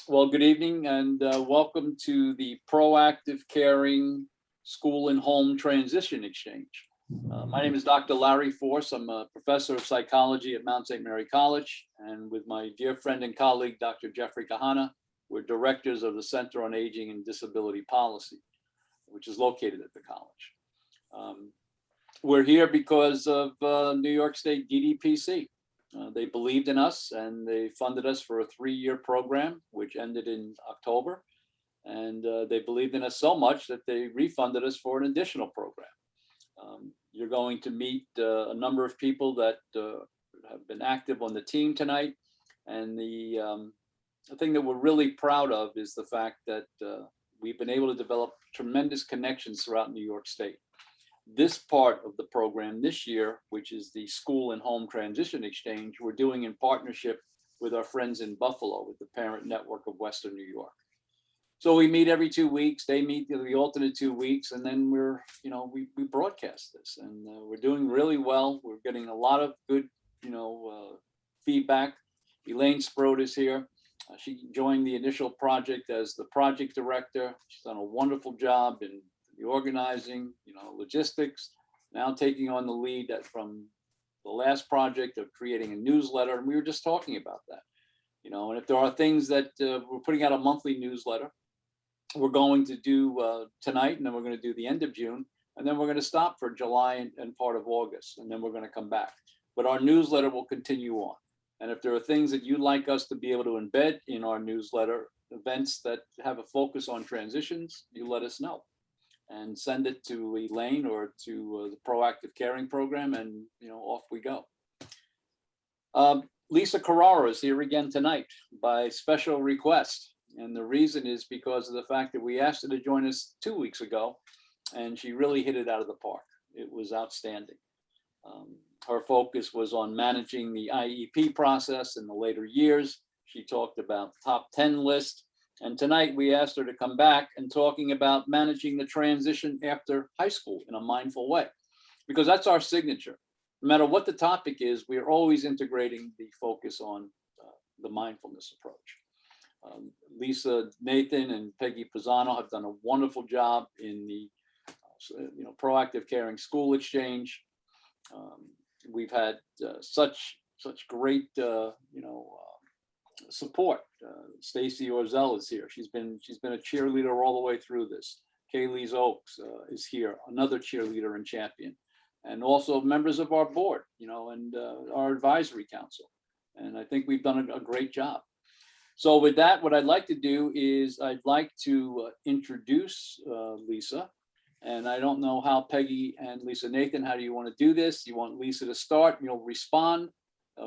Well, good evening and welcome to the Proactive Caring School and Home Transition Exchange. My name is Dr. Larry Force. I'm a professor of psychology at Mount St. Mary College, and with my dear friend and colleague, Dr. Jeffrey Kahana, we're directors of the Center on Aging and Disability Policy, which is located at the college. We're here because of New York State DDPC. They believed in us and they funded us for a 3-year program, which ended in October. And they believed in us so much that they refunded us for an additional program. You're going to meet a number of people that have been active on the team tonight. And the thing that we're really proud of is the fact that we've been able to develop tremendous connections throughout New York State. This part of the program this year, which is the School and Home Transition Exchange, we're doing in partnership with our friends in Buffalo, with the parent network of Western New York. So we meet every 2 weeks. They meet the alternate 2 weeks, and then we broadcast this, and we're doing really well. We're getting a lot of good, feedback. Elaine Sprode is here. She joined the initial project as the project director. She's done a wonderful job in the organizing, logistics, now taking on the lead from the last project of creating a newsletter. And we were just talking about that, and if there are things that we're putting out a monthly newsletter, we're going to do tonight, and then we're going to do the end of June, and then we're going to stop for July and part of August, and then we're going to come back. But our newsletter will continue on. And if there are things that you'd like us to be able to embed in our newsletter, events that have a focus on transitions, you let us know. And send it to Elaine or to the Proactive Caring Program, and off we go. Lisa Currao is here again tonight by special request, and the reason is because of the fact that we asked her to join us 2 weeks ago, and she really hit it out of the park. It was outstanding. Her focus was on managing the IEP process in the later years. She talked about the top 10 list. And tonight we asked her to come back and talking about managing the transition after high school in a mindful way, because that's our signature. No matter what the topic is, we're always integrating the focus on the mindfulness approach. Lisa, Nathan, and Peggy Pisano have done a wonderful job in the Proactive Caring School Exchange. We've had such great support. Stacy Orzel is here. She's been a cheerleader all the way through this. Kaylee's Oaks is here, another cheerleader and champion, and also members of our board, and our advisory council. And I think we've done a great job. So with that, what I'd like to do is I'd like to introduce Lisa. And I don't know how Peggy and Lisa, Nathan, how do you want to do this? You want Lisa to start, and you'll respond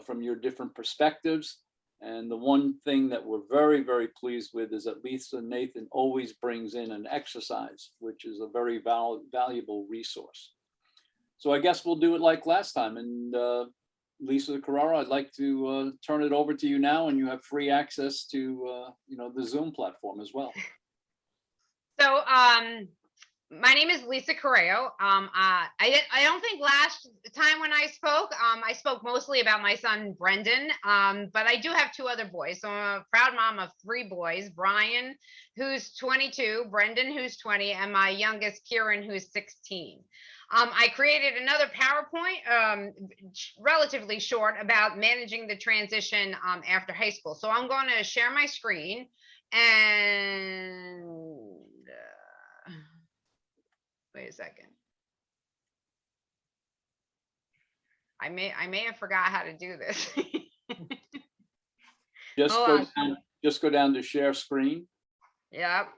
from your different perspectives. And the one thing that we're very, very pleased with is that Lisa and Nathan always brings in an exercise, which is a very valuable resource. So I guess we'll do it like last time. And Lisa Currao, I'd like to turn it over to you now, and you have free access to the Zoom platform as well. So my name is Lisa Currao. I don't think last time when I spoke mostly about my son, Brendan, but I do have 2 other boys. So I'm a proud mom of 3 boys, Brian, who's 22, Brendan, who's 20, and my youngest, Kieran, who's 16. I created another PowerPoint, relatively short, about managing the transition after high school. So I'm going to share my screen and wait a second. I may have forgot how to do this. Just go down to share screen. Yep.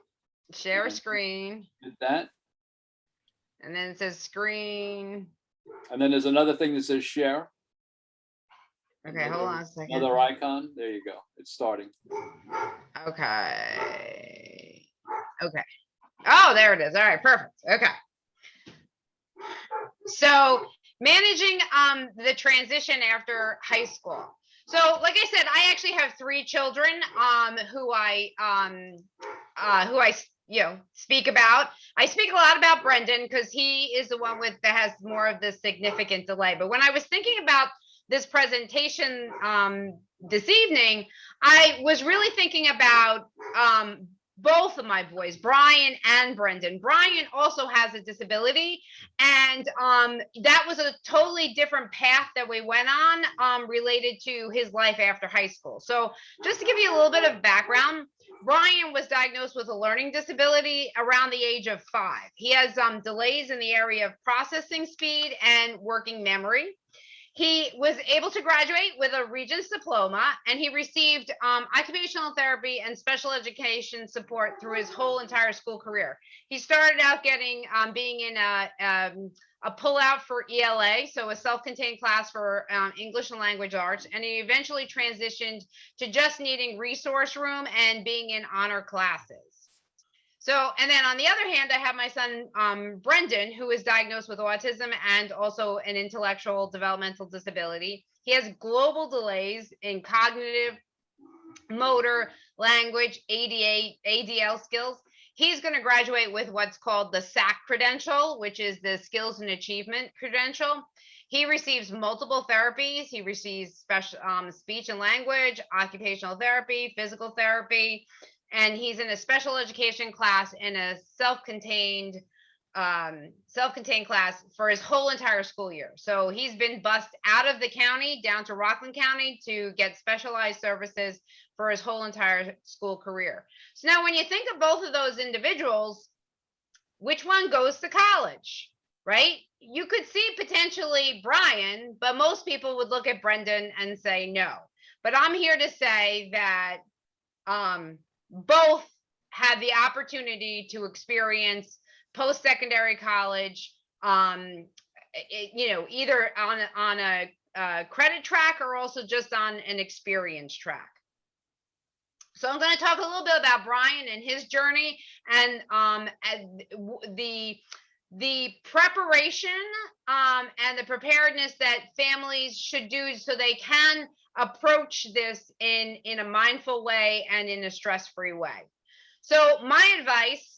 Share screen. Did that. And then it says screen. And then there's another thing that says share. Okay, hold on a second. Another icon. There you go. It's starting. Okay. Oh, there it is. All right, perfect. Okay. So managing the transition after high school. So like I said, I actually have 3 children who I speak about. I speak a lot about Brendan because he is the one that has more of the significant delay. But when I was thinking about this presentation this evening, I was really thinking about both of my boys, Brian and Brendan. Brian also has a disability, and that was a totally different path that we went on related to his life after high school. So just to give you a little bit of background, Brian was diagnosed with a learning disability around the age of 5. He has delays in the area of processing speed and working memory. He was able to graduate with a Regents diploma, and he received occupational therapy and special education support through his whole entire school career. He started out getting being in a pullout for ELA, so a self-contained class for English and language arts, and he eventually transitioned to just needing resource room and being in honor classes. So, and then on the other hand, I have my son, Brendan, who is diagnosed with autism and also an intellectual developmental disability. He has global delays in cognitive, motor, language, ADL skills. He's going to graduate with what's called the SAC credential, which is the Skills and Achievement credential. He receives multiple therapies. He receives special speech and language, occupational therapy, physical therapy, and he's in a special education class in a self-contained class for his whole entire school year. So he's been bussed out of the county down to Rockland County to get specialized services for his whole entire school career. So now when you think of both of those individuals, which one goes to college, right? You could see potentially Brian, but most people would look at Brendan and say no. But I'm here to say that both had the opportunity to experience post-secondary college, either on a credit track or also just on an experience track. So I'm going to talk a little bit about Brian and his journey and the preparation and the preparedness that families should do so they can approach this in a mindful way and in a stress-free way. So my advice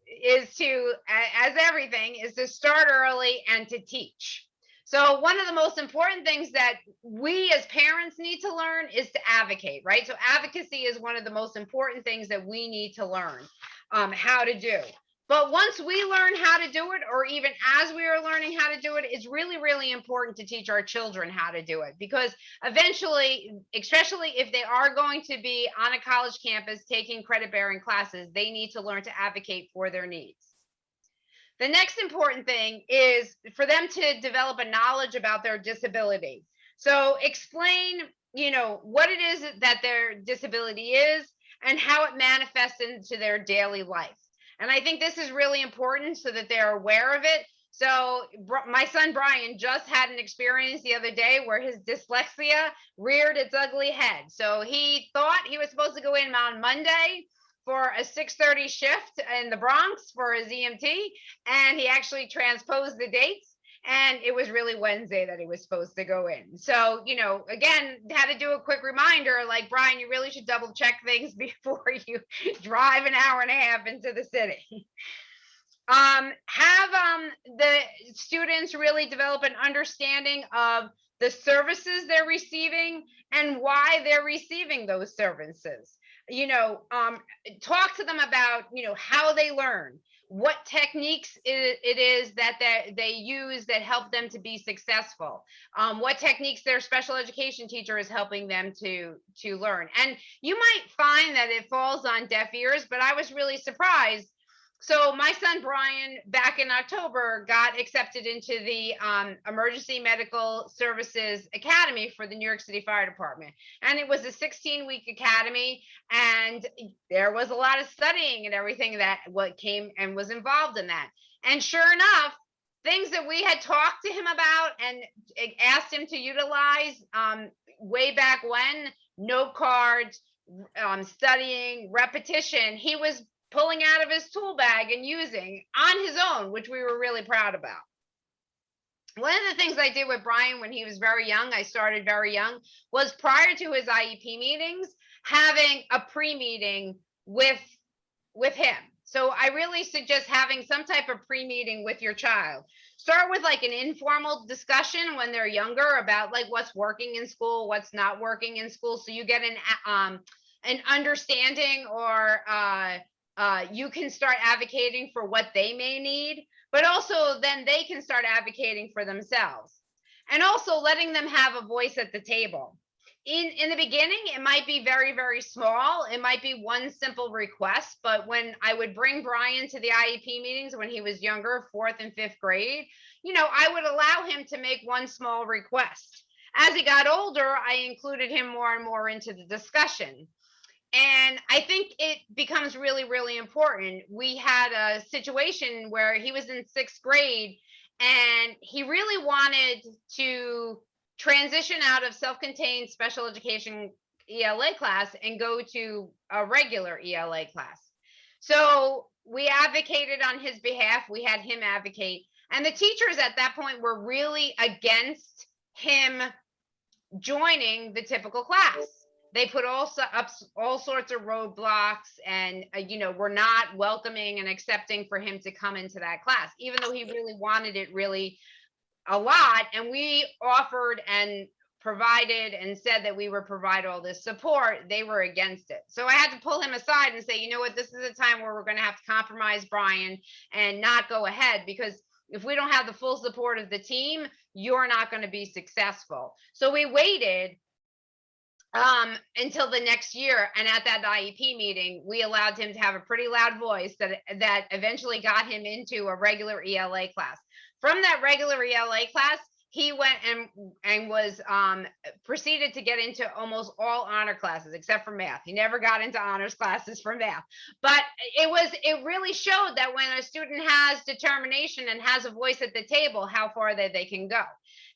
is to, as everything, is to start early and to teach. So one of the most important things that we as parents need to learn is to advocate, right? So advocacy is one of the most important things that we need to learn how to do. But once we learn how to do it, or even as we are learning how to do it, it's really, really important to teach our children how to do it, because eventually, especially if they are going to be on a college campus taking credit-bearing classes, they need to learn to advocate for their needs. The next important thing is for them to develop a knowledge about their disability. So explain, what it is that their disability is and how it manifests into their daily life. And I think this is really important so that they're aware of it. So my son Brian just had an experience the other day where his dyslexia reared its ugly head. So he thought he was supposed to go in on Monday for a 6:30 shift in the Bronx for his EMT, and he actually transposed the dates. And it was really Wednesday that he was supposed to go in. So, again, had to do a quick reminder, like, Brian, you really should double check things before you drive an hour and a half into the city. Have the students really develop an understanding of the services they're receiving and why they're receiving those services. Talk to them about, how they learn, what techniques it is that they use that help them to be successful, what techniques their special education teacher is helping them to learn. And you might find that it falls on deaf ears, but I was really surprised. So my son Brian, back in October, got accepted into the Emergency Medical Services Academy for the New York City Fire Department. And it was a 16-week academy, and there was a lot of studying and everything that came and was involved in that. And sure enough, things that we had talked to him about and asked him to utilize way back when, note cards, studying, repetition, he was pulling out of his tool bag and using on his own, which we were really proud about. One of the things I did with Brian when he was very young, I started very young, was prior to his IEP meetings, having a pre-meeting with him. So I really suggest having some type of pre-meeting with your child. Start with like an informal discussion when they're younger about like what's working in school, what's not working in school. So you get an an understanding, or you can start advocating for what they may need, but also then they can start advocating for themselves, and also letting them have a voice at the table. In the beginning, it might be very, very small. It might be one simple request, but when I would bring Brian to the IEP meetings when he was younger, 4th and 5th grade, I would allow him to make one small request. As he got older, I included him more and more into the discussion. And I think it becomes really, really important. We had a situation where he was in 6th grade and he really wanted to transition out of self-contained special education ELA class and go to a regular ELA class. So we advocated on his behalf. We had him advocate. And the teachers at that point were really against him joining the typical class. They put up all sorts of roadblocks, and were not welcoming and accepting for him to come into that class, even though he really wanted it really a lot. And we offered and provided and said that we would provide all this support. They were against it. So I had to pull him aside and say, you know what, this is a time where we're going to have to compromise Brian and not go ahead, because if we don't have the full support of the team, you're not going to be successful. So we waited until the next year, and at that IEP meeting, we allowed him to have a pretty loud voice that eventually got him into a regular ELA class. From that regular ELA class, he went and was proceeded to get into almost all honor classes except for math. He never got into honors classes for math, but it really showed that when a student has determination and has a voice at the table, how far they can go.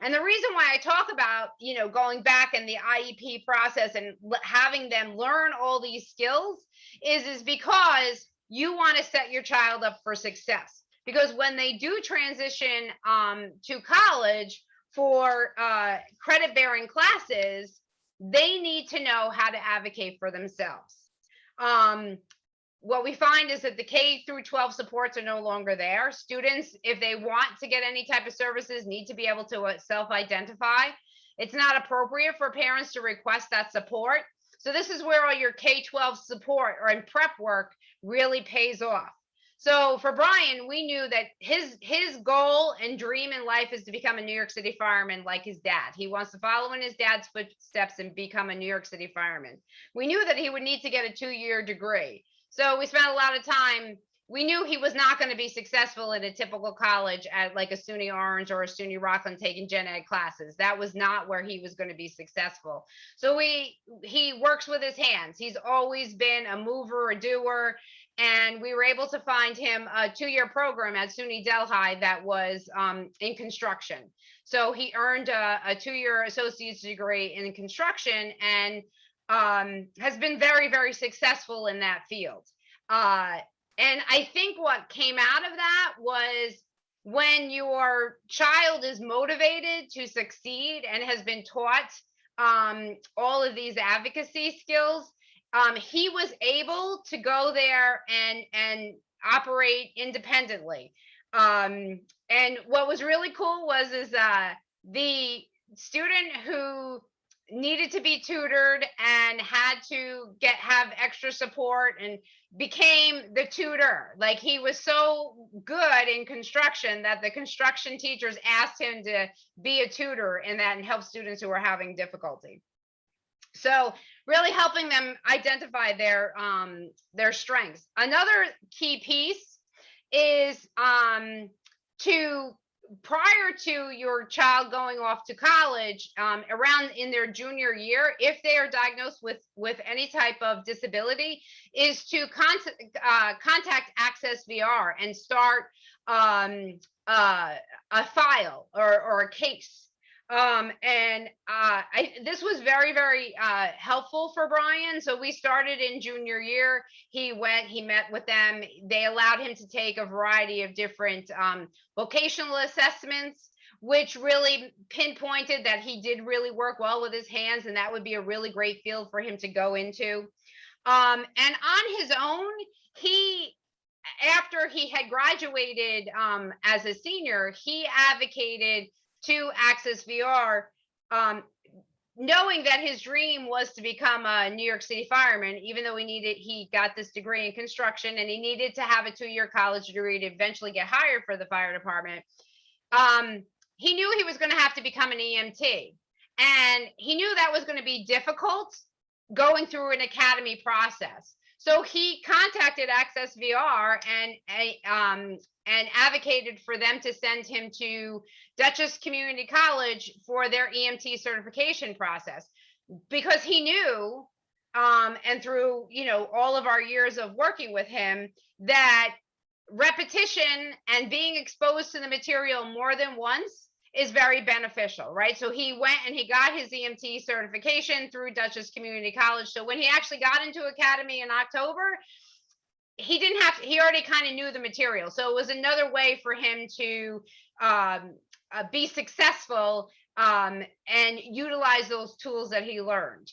And the reason why I talk about, going back in the IEP process and having them learn all these skills is because you want to set your child up for success. Because when they do transition to college for credit-bearing classes, they need to know how to advocate for themselves. What we find is that the K through 12 supports are no longer there. Students, if they want to get any type of services, need to be able to self-identify. It's not appropriate for parents to request that support. So this is where all your K-12 support or in prep work really pays off. So for Brian, we knew that his goal and dream in life is to become a New York City fireman like his dad. He wants to follow in his dad's footsteps and become a New York City fireman. We knew that he would need to get a 2-year degree. So we spent a lot of time. We knew he was not going to be successful in a typical college at like a SUNY Orange or a SUNY Rockland taking gen ed classes. That was not where he was going to be successful. So he works with his hands. He's always been a mover, a doer. And we were able to find him a 2-year program at SUNY Delhi that was in construction. So he earned a 2-year associate's degree in construction and has been very, very successful in that field. And I think what came out of that was when your child is motivated to succeed and has been taught all of these advocacy skills, he was able to go there and operate independently. And what was really cool was the student who needed to be tutored and had to have extra support and became the tutor. Like, he was so good in construction that the construction teachers asked him to be a tutor in that and help students who were having difficulty. So really helping them identify their strengths. Another key piece is prior to your child going off to college, around in their junior year, if they are diagnosed with any type of disability, is to contact Access VR and start a file or a case. This was very, very helpful for Brian. So we started in junior year. He met with them. They allowed him to take a variety of different vocational assessments, which really pinpointed that he did really work well with his hands, and that would be a really great field for him to go into. And on his own, after he had graduated as a senior, he advocated to Access VR knowing that his dream was to become a New York City fireman, even though he got this degree in construction and he needed to have a 2-year college degree to eventually get hired for the fire department. He knew he was going to have to become an EMT, and he knew that was going to be difficult going through an academy process. So he contacted Access VR and advocated for them to send him to Dutchess Community College for their EMT certification process, because he knew, and through all of our years of working with him, that repetition and being exposed to the material more than once is very beneficial, right? So he went and he got his EMT certification through Dutchess Community College. So when he actually got into academy in October, he already kind of knew the material. So it was another way for him to be successful and utilize those tools that he learned.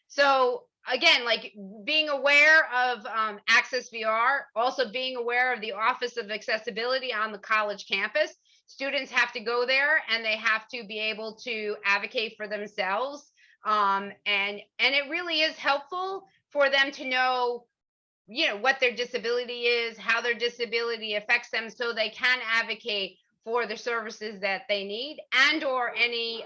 So again, like being aware of Access VR, also being aware of the Office of Accessibility on the college campus. Students have to go there and they have to be able to advocate for themselves. And it really is helpful for them to know, what their disability is, how their disability affects them, so they can advocate for the services that they need and or any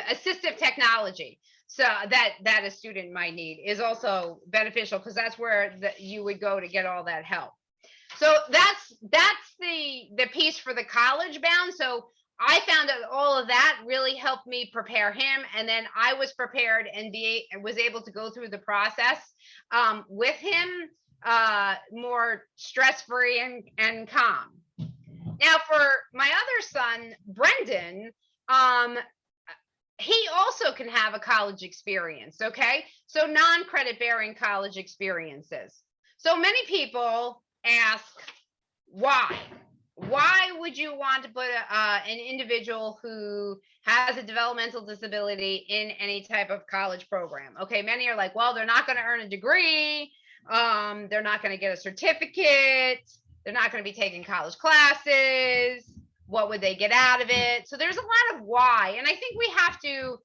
assistive technology so that a student might need is also beneficial, because that's where you would go to get all that help. So that's the piece for the college bound. So I found that all of that really helped me prepare him, and then I was prepared and was able to go through the process with him more stress-free and calm. Now, for my other son, Brendan, he also can have a college experience, okay? So non-credit bearing college experiences. So many people ask, why? Why would you want to put an individual who has a developmental disability in any type of college program? Okay, many are like, well, they're not going to earn a degree. They're not going to get a certificate. They're not going to be taking college classes. What would they get out of it? So there's a lot of why. And I think we have to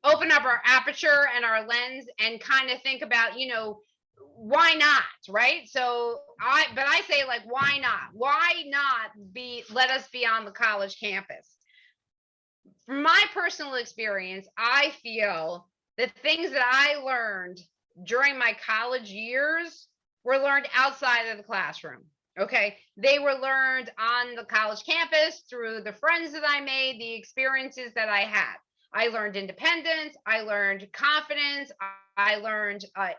open up our aperture and our lens and kind of think about, why not, right? So I say, like, why not? Why not let us be on the college campus? From my personal experience, I feel the things that I learned during my college years were learned outside of the classroom. Okay, they were learned on the college campus through the friends that I made, the experiences that I had. I learned independence. I learned confidence. I learned, I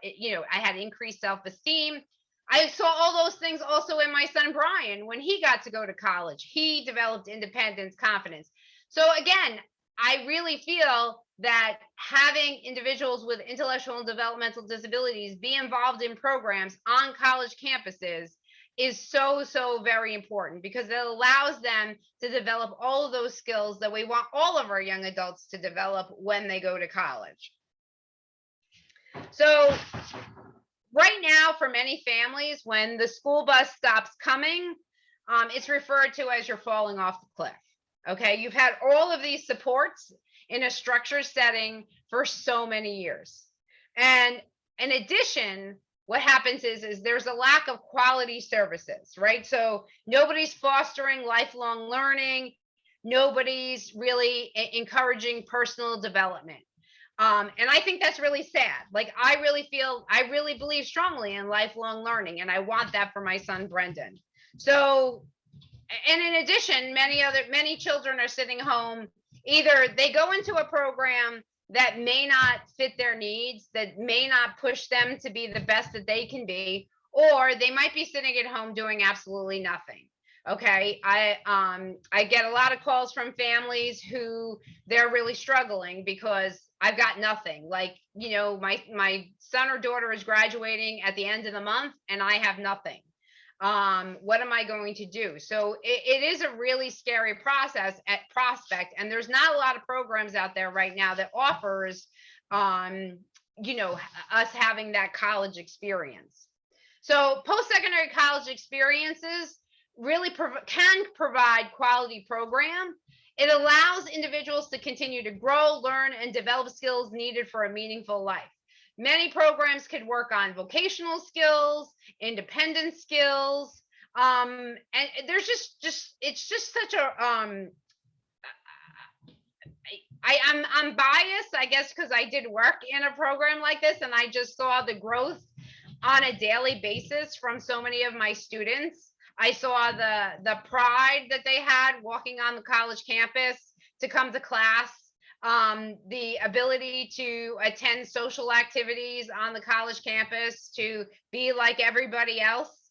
had increased self-esteem. I saw all those things also in my son, Brian, when he got to go to college. He developed independence, confidence. So again, I really feel that having individuals with intellectual and developmental disabilities be involved in programs on college campuses is so very important, because it allows them to develop all of those skills that we want all of our young adults to develop when they go to college. So right now, for many families, when the school bus stops coming, it's referred to as you're falling off the cliff. Okay, you've had all of these supports in a structured setting for so many years. And in addition, what happens is there's a lack of quality services, right? So nobody's fostering lifelong learning. Nobody's really encouraging personal development. And I think that's really sad. Like, I really believe strongly in lifelong learning, and I want that for my son, Brendan. So, and in addition, many children are sitting home. Either they go into a program that may not fit their needs, that may not push them to be the best that they can be, or they might be sitting at home doing absolutely nothing. Okay, I get a lot of calls from families who they're really struggling because I've got nothing. Like, my son or daughter is graduating at the end of the month and I have nothing. What am I going to do? So it is a really scary process at prospect, and there's not a lot of programs out there right now that offers us having that college experience. So post-secondary college experiences, really can provide quality program. It allows individuals to continue to grow, learn, and develop skills needed for a meaningful life. Many programs could work on vocational skills, independent skills, and there's just it's just such a I'm biased, I guess, because I did work in a program like this, and I just saw the growth on a daily basis from so many of my students. I saw the pride that they had walking on the college campus to come to class, the ability to attend social activities on the college campus, to be like everybody else,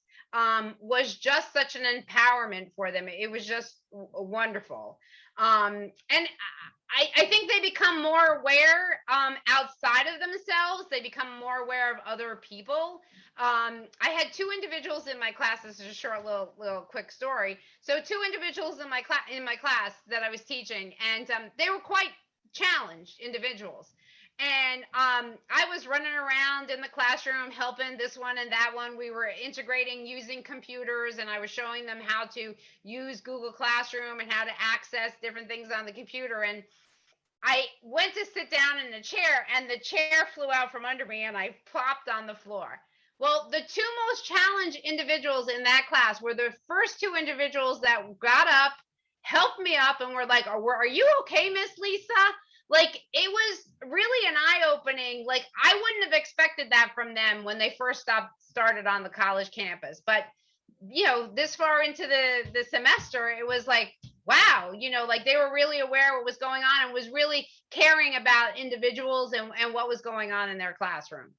was just such an empowerment for them. It was just wonderful. And I think they become more aware outside of themselves. They become more aware of other people. I had two individuals in my class. This is a short little quick story. So two individuals in my class that I was teaching, and they were quite challenged individuals. And I was running around in the classroom helping this one and that one. We were integrating using computers, and I was showing them how to use Google Classroom and how to access different things on the computer. And I went to sit down in the chair, and the chair flew out from under me, and I plopped on the floor. Well, the two most challenged individuals in that class were the first two individuals that got up, helped me up, and were like, are you okay, Miss Lisa? Like, it was really an eye-opening. Like, I wouldn't have expected that from them when they first started on the college campus. But, this far into the semester, it was like, wow, like they were really aware what was going on and was really caring about individuals and what was going on in their classroom.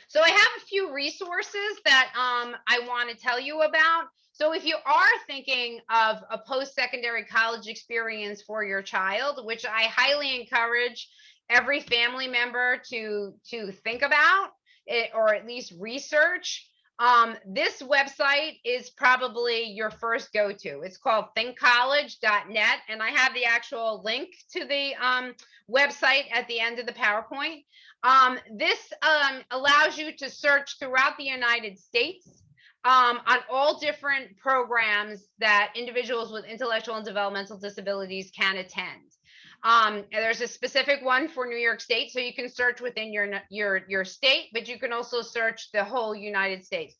So I have a few resources that I want to tell you about. So if you are thinking of a post-secondary college experience for your child, which I highly encourage every family member to think about it, or at least research, this website is probably your first go-to. It's called thinkcollege.net, and I have the actual link to the website at the end of the PowerPoint. This allows you to search throughout the United States on all different programs that individuals with intellectual and developmental disabilities can attend. And there's a specific one for New York State, so you can search within your state, but you can also search the whole United States.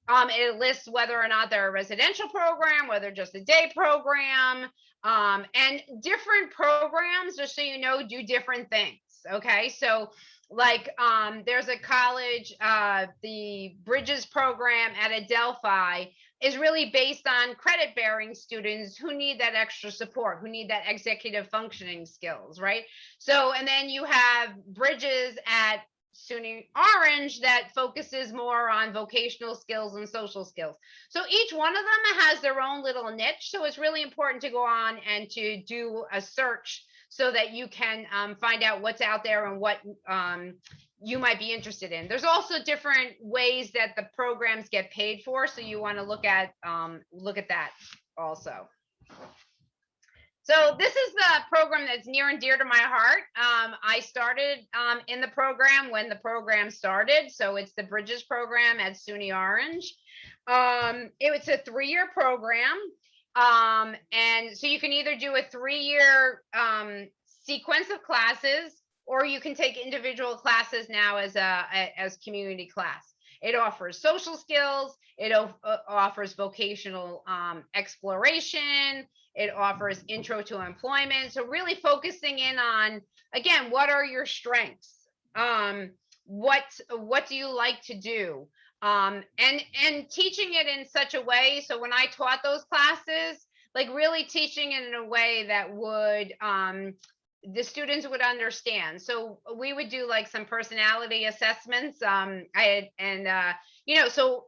It lists whether or not they're a residential program, whether just a day program, and different programs, just so you know, do different things. Okay, so like there's a college, the Bridges program at Adelphi is really based on credit bearing students who need that extra support, who need that executive functioning skills, right? So, and then you have Bridges at SUNY Orange that focuses more on vocational skills and social skills. So each one of them has their own little niche. So it's really important to go on and to do a search so that you can find out what's out there and what you might be interested in. There's also different ways that the programs get paid for, so you want to look at that also. So this is the program that's near and dear to my heart. I started in the program when the program started, so it's the Bridges program at SUNY Orange. It's a 3-year program. And so you can either do a 3-year sequence of classes, or you can take individual classes now as community class. It offers social skills. It offers vocational exploration. It offers intro to employment. So really focusing in on, again, what are your strengths? What do you like to do? And teaching it in such a way, so when I taught those classes, like really teaching it in a way that would the students would understand. So we would do like some personality assessments. So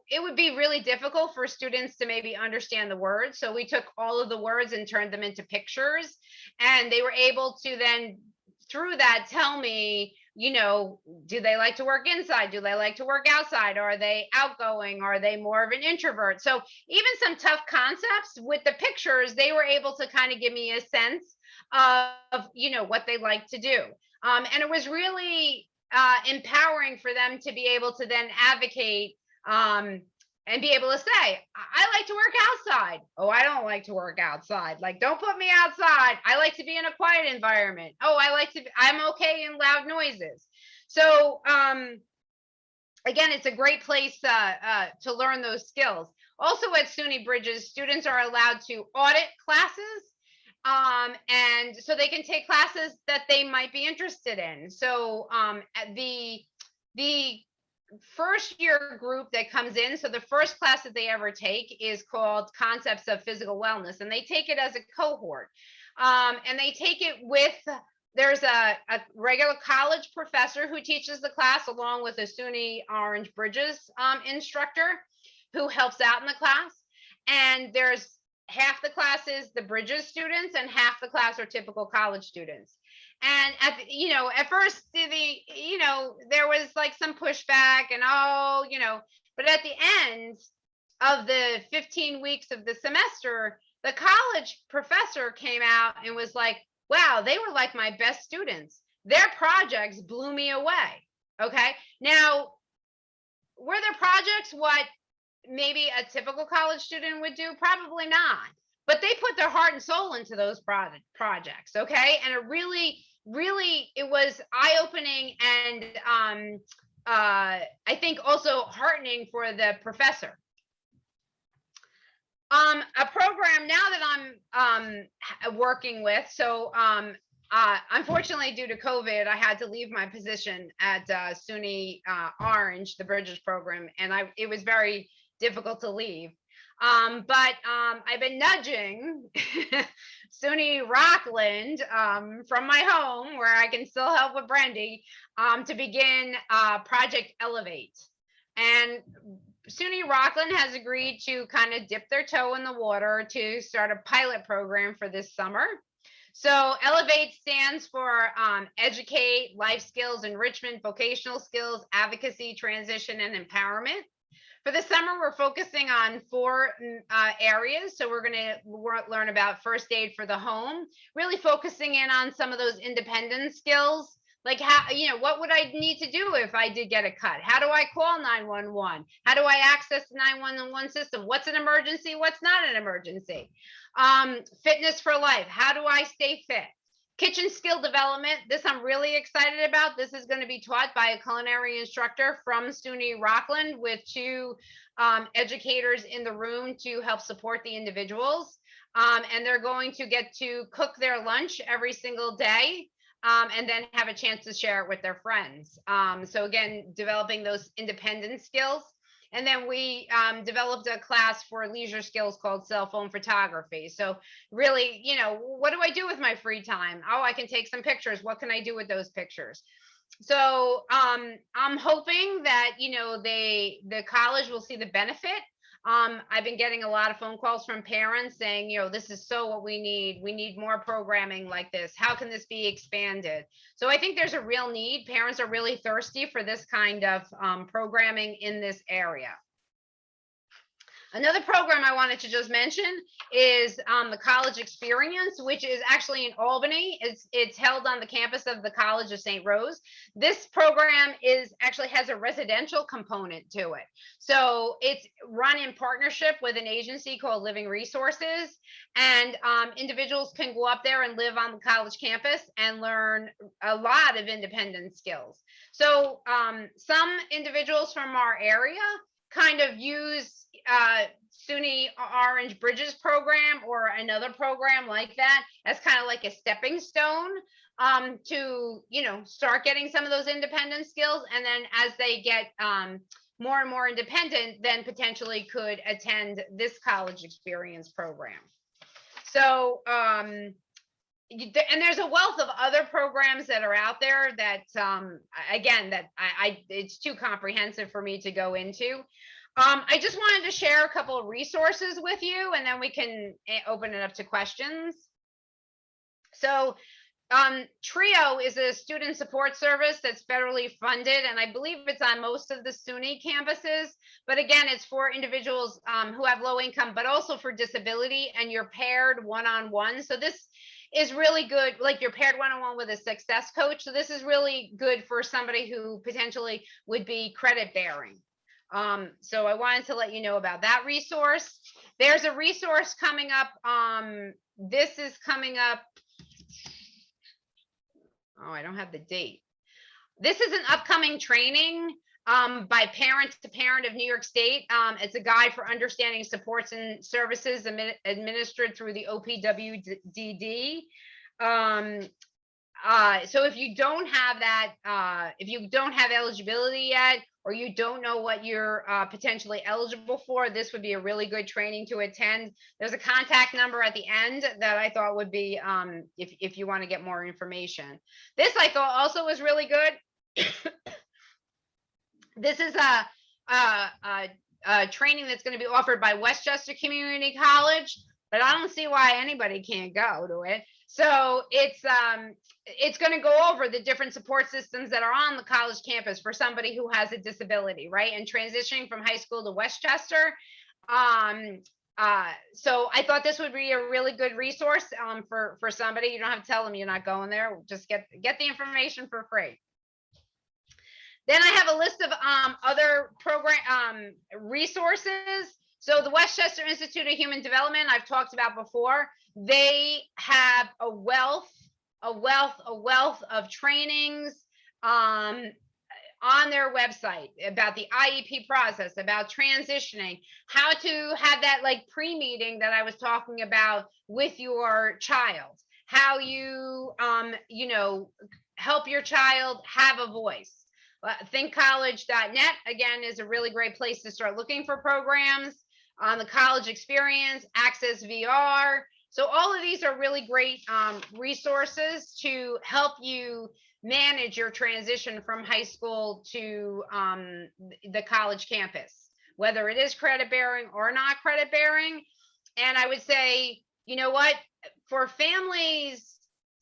it would be really difficult for students to maybe understand the words. So we took all of the words and turned them into pictures, and they were able to then, through that, tell me, do they like to work inside? Do they like to work outside? Are they outgoing? Are they more of an introvert? So even some tough concepts with the pictures, they were able to kind of give me a sense of, what they like to do. And it was really empowering for them to be able to then advocate and be able to say, I like to work outside. Oh, I don't like to work outside. Like, don't put me outside. I like to be in a quiet environment. Oh, I'm okay in loud noises. So, again, it's a great place to learn those skills. Also at SUNY Bridges, students are allowed to audit classes. And so they can take classes that they might be interested in. So the first year group that comes in, so the first class that they ever take is called Concepts of Physical Wellness, and they take it as a cohort. And they take it with, there's a regular college professor who teaches the class along with a SUNY Orange Bridges instructor who helps out in the class. And there's half the class is the Bridges students and half the class are typical college students. And at first there was like some pushback and but at the end of the 15 weeks of the semester, the college professor came out and was like, wow, they were like my best students. Their projects blew me away. Okay. Now, were their projects what maybe a typical college student would do? Probably not. But they put their heart and soul into those projects. Okay. And it really, it was eye-opening and I think also heartening for the professor. A program now that I'm working with, so unfortunately due to COVID, I had to leave my position at SUNY Orange, the Bridges program, and it was very difficult to leave. But I've been nudging SUNY Rockland from my home, where I can still help with Brandy, to begin Project Elevate. And SUNY Rockland has agreed to kind of dip their toe in the water to start a pilot program for this summer. So Elevate stands for Educate, Life Skills, Enrichment, Vocational Skills, Advocacy, Transition, and Empowerment. For the summer, we're focusing on 4 areas. So we're going to learn about first aid for the home, really focusing in on some of those independent skills. Like what would I need to do if I did get a cut? How do I call 911? How do I access the 911 system? What's an emergency? What's not an emergency? Fitness for life. How do I stay fit? Kitchen skill development. This I'm really excited about. This is going to be taught by a culinary instructor from SUNY Rockland with 2 educators in the room to help support the individuals. And they're going to get to cook their lunch every single day. And then have a chance to share it with their friends. So again, developing those independent skills. And then we developed a class for leisure skills called cell phone photography. So really, what do I do with my free time? Oh, I can take some pictures. What can I do with those pictures? So I'm hoping that, the college will see the benefit. I've been getting a lot of phone calls from parents saying, this is so what we need. We need more programming like this. How can this be expanded? So I think there's a real need. Parents are really thirsty for this kind of programming in this area. Another program I wanted to just mention is the College Experience, which is actually in Albany. It's held on the campus of the College of St. Rose. This program actually has a residential component to it. So it's run in partnership with an agency called Living Resources, and individuals can go up there and live on the college campus and learn a lot of independent skills. So some individuals from our area kind of use SUNY Orange Bridges program or another program like that as kind of like a stepping stone to start getting some of those independent skills, and then as they get more and more independent, then potentially could attend this college experience program. So and there's a wealth of other programs that are out there that again, that it's too comprehensive for me to go into. I just wanted to share a couple of resources with you, and then we can open it up to questions. So Currao is a student support service that's federally funded, and I believe it's on most of the SUNY campuses. But again, it's for individuals who have low income, but also for disability, and you're paired one-on-one. So this is really good, like you're paired one-on-one with a success coach. So this is really good for somebody who potentially would be credit bearing. So I wanted to let you know about that resource. There's a resource coming up. This is coming up. Oh, I don't have the date. This is an upcoming training by Parent to Parent of New York State. It's a guide for understanding supports and services administered through the OPWDD. So if you don't have that, if you don't have eligibility yet, or you don't know what you're potentially eligible for, this would be a really good training to attend. There's a contact number at the end that I thought would be, if you want to get more information. This I thought also was really good. This is a training that's going to be offered by Westchester Community College, but I don't see why anybody can't go to it. So it's going to go over the different support systems that are on the college campus for somebody who has a disability, right? And transitioning from high school to Westchester. So I thought this would be a really good resource for somebody. You don't have to tell them you're not going there. Just get the information for free. Then I have a list of other program resources. So the Westchester Institute of Human Development, I've talked about before. They have a wealth of trainings on their website about the IEP process, about transitioning, how to have that like pre-meeting that I was talking about with your child, how you you know, help your child have a voice. thinkcollege.net again is a really great place to start looking for programs on the college experience, Access VR. So all of these are really great resources to help you manage your transition from high school to the college campus, whether it is credit bearing or not credit bearing. And I would say, you know what, for families,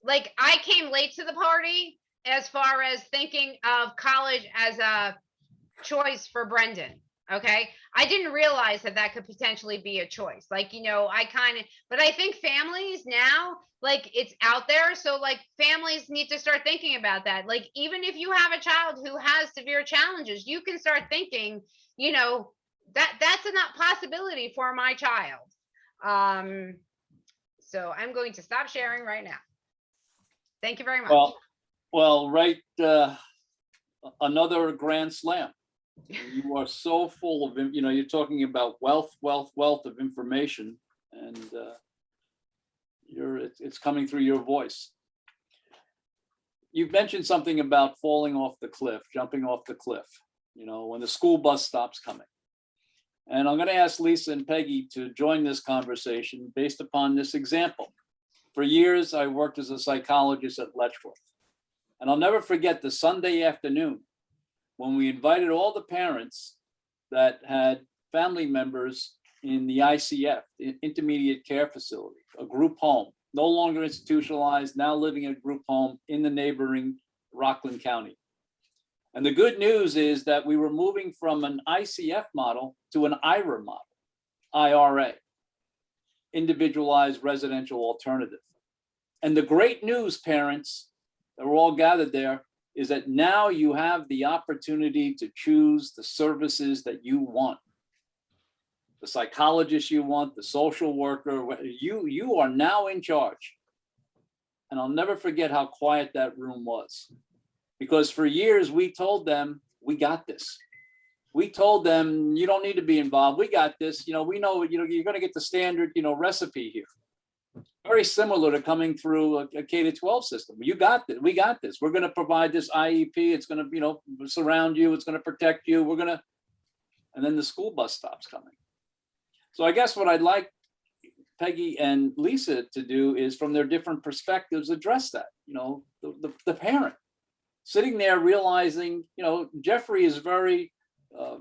like I came late to the party as far as thinking of college as a choice for Brendan. Okay. I didn't realize that that could potentially be a choice. Like, you know, but I think families now, like it's out there. So like families need to start thinking about that. Like, even if you have a child who has severe challenges, you can start thinking, you know, that's a possibility for my child. So I'm going to stop sharing right now. Thank you very much. Well, right. Another grand slam. You are so full of, you know, you're talking about wealth of information, and it's coming through your voice. You've mentioned something about falling off the cliff, jumping off the cliff, you know, when the school bus stops coming. And I'm going to ask Lisa and Peggy to join this conversation based upon this example. For years, I worked as a psychologist at Letchworth. And I'll never forget the Sunday afternoon when we invited all the parents that had family members in the ICF, the Intermediate Care Facility, a group home, no longer institutionalized, now living in a group home in the neighboring Rockland County. And the good news is that we were moving from an ICF model to an IRA model, IRA, Individualized Residential Alternative. And the great news, parents that were all gathered there, is that now you have the opportunity to choose the services that you want. The psychologist you want, the social worker, you are now in charge. And I'll never forget how quiet that room was. Because for years we told them, we got this. We told them, you don't need to be involved. We got this. You know, we know, you know, you're going to get the standard, you know, recipe here. Very similar to coming through a K-12 system. You got this. We got this. We're going to provide this IEP. It's going to, you know, surround you. It's going to protect you. We're going to, and then the school bus stops coming. So I guess what I'd like Peggy and Lisa to do is, from their different perspectives, address that. You know, the parent sitting there realizing, you know, Jeffrey is very,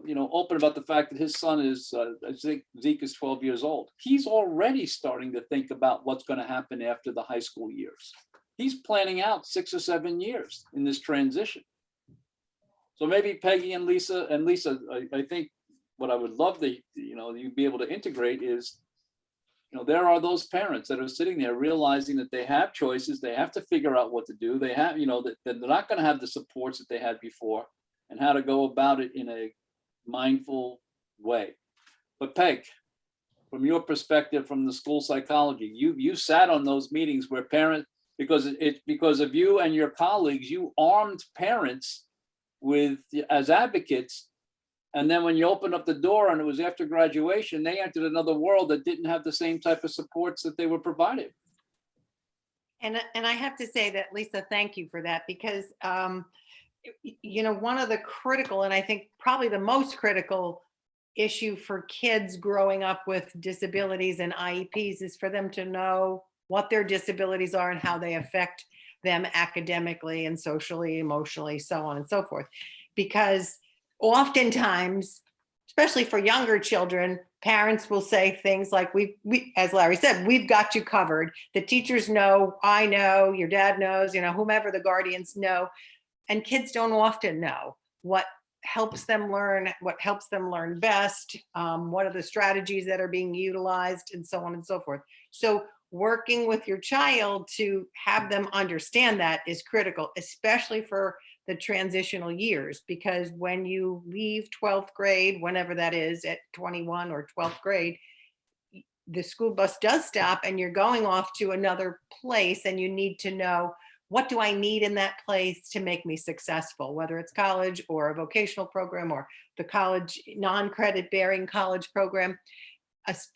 you know, open about the fact that his son is, Zeke is 12 years old. He's already starting to think about what's going to happen after the high school years. He's planning out 6 or 7 years in this transition. So maybe Peggy and Lisa, I think what I would love to, you know, you'd be able to integrate is, you know, there are those parents that are sitting there realizing that they have choices. They have to figure out what to do. They have, you know, that they're not going to have the supports that they had before, and how to go about it in a mindful way. But Peg, from your perspective, from the school psychology, you sat on those meetings where parents, because of you and your colleagues, you armed parents with as advocates. And then when you opened up the door and it was after graduation, they entered another world that didn't have the same type of supports that they were provided. And I have to say that, Lisa, thank you for that, because one of the critical, and I think probably the most critical issue for kids growing up with disabilities and IEPs is for them to know what their disabilities are and how they affect them academically and socially, emotionally, so on and so forth. Because oftentimes, especially for younger children, parents will say things like, we, as Larry said, we've got you covered. The teachers know, I know, your dad knows, whomever the guardians know. And kids don't often know what helps them learn, what helps them learn best, what are the strategies that are being utilized, and so on and so forth. So working with your child to have them understand that is critical, especially for the transitional years, because when you leave 12th grade, whenever that is, at 21 or 12th grade, the school bus does stop and you're going off to another place, and you need to know, what do I need in that place to make me successful, whether it's college or a vocational program or the college non-credit bearing college program.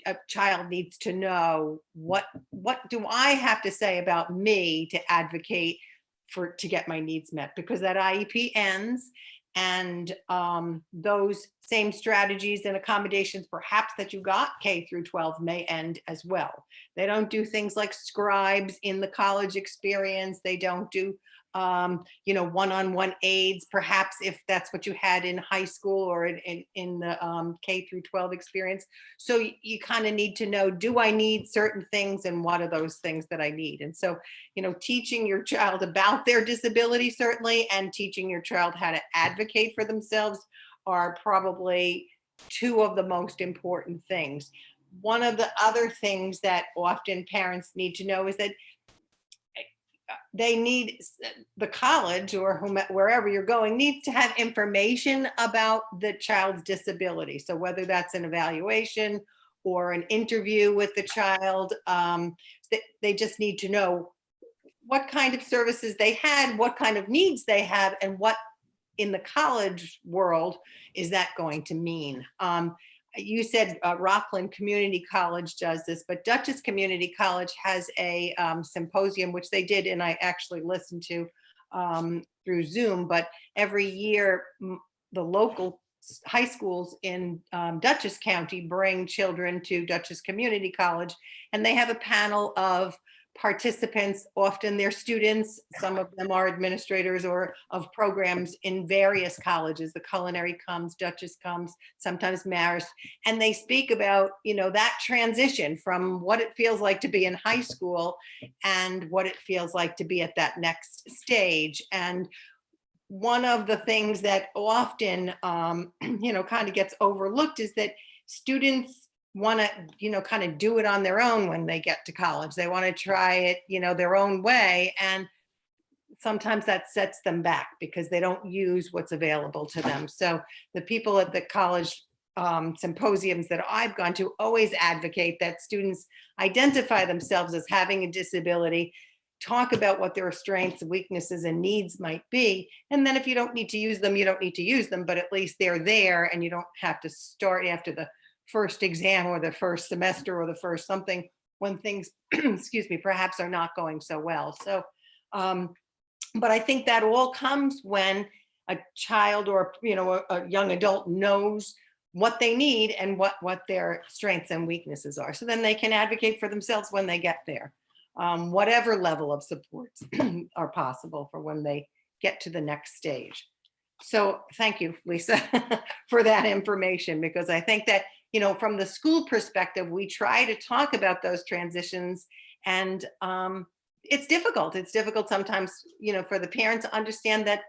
A child needs to know, what do I have to say about me to advocate to get my needs met, because that IEP ends, and those same strategies and accommodations perhaps that you got K through 12 may end as well. They don't do things like scribes in the college experience. They don't do one-on-one aids, perhaps, if that's what you had in high school or in the K through 12 experience. So you kind of need to know, do I need certain things, and what are those things that I need? And so, teaching your child about their disability, certainly, and teaching your child how to advocate for themselves are probably two of the most important things. One of the other things that often parents need to know is that they need, the college or wherever you're going needs to have information about the child's disability. So whether that's an evaluation or an interview with the child, they just need to know what kind of services they had, what kind of needs they have, and what in the college world is that going to mean. You said Rockland Community College does this, but Dutchess Community College has a symposium, which they did, and I actually listened to through Zoom, but every year the local high schools in Dutchess County bring children to Dutchess Community College, and they have a panel of participants, often they're students, some of them are administrators or of programs in various colleges. The Culinary comes, Dutchess comes, sometimes Marist, and they speak about, that transition from what it feels like to be in high school and what it feels like to be at that next stage. And one of the things that often, kind of gets overlooked is that students want to, kind of do it on their own when they get to college. They want to try it, their own way. And sometimes that sets them back because they don't use what's available to them. So the people at the college symposiums that I've gone to always advocate that students identify themselves as having a disability, talk about what their strengths, weaknesses, and needs might be. And then if you don't need to use them, you don't need to use them, but at least they're there and you don't have to start after the first exam or the first semester or the first something when things, excuse me, perhaps are not going so well. So, but I think that all comes when a child or, a young adult knows what they need and what their strengths and weaknesses are. So then they can advocate for themselves when they get there, whatever level of supports are possible for when they get to the next stage. So thank you, Lisa, for that information, because I think that, from the school perspective, we try to talk about those transitions, and it's difficult. It's difficult sometimes, for the parents to understand that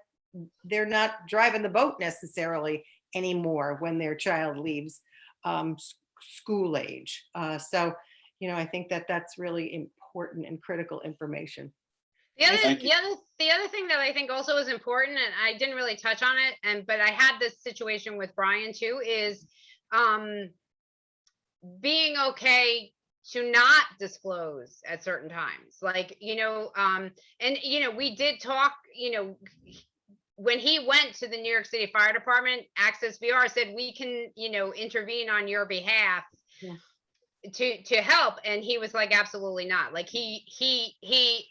they're not driving the boat necessarily anymore when their child leaves school age. So, I think that that's really important and critical information. Thank you. The other thing that I think also is important, and I didn't really touch on it, but I had this situation with Brian too, is being okay to not disclose at certain times. Like, and we did talk, when he went to the New York City Fire Department, Access VR said, we can, intervene on your behalf. Yeah. To help, and he was like, absolutely not. Like he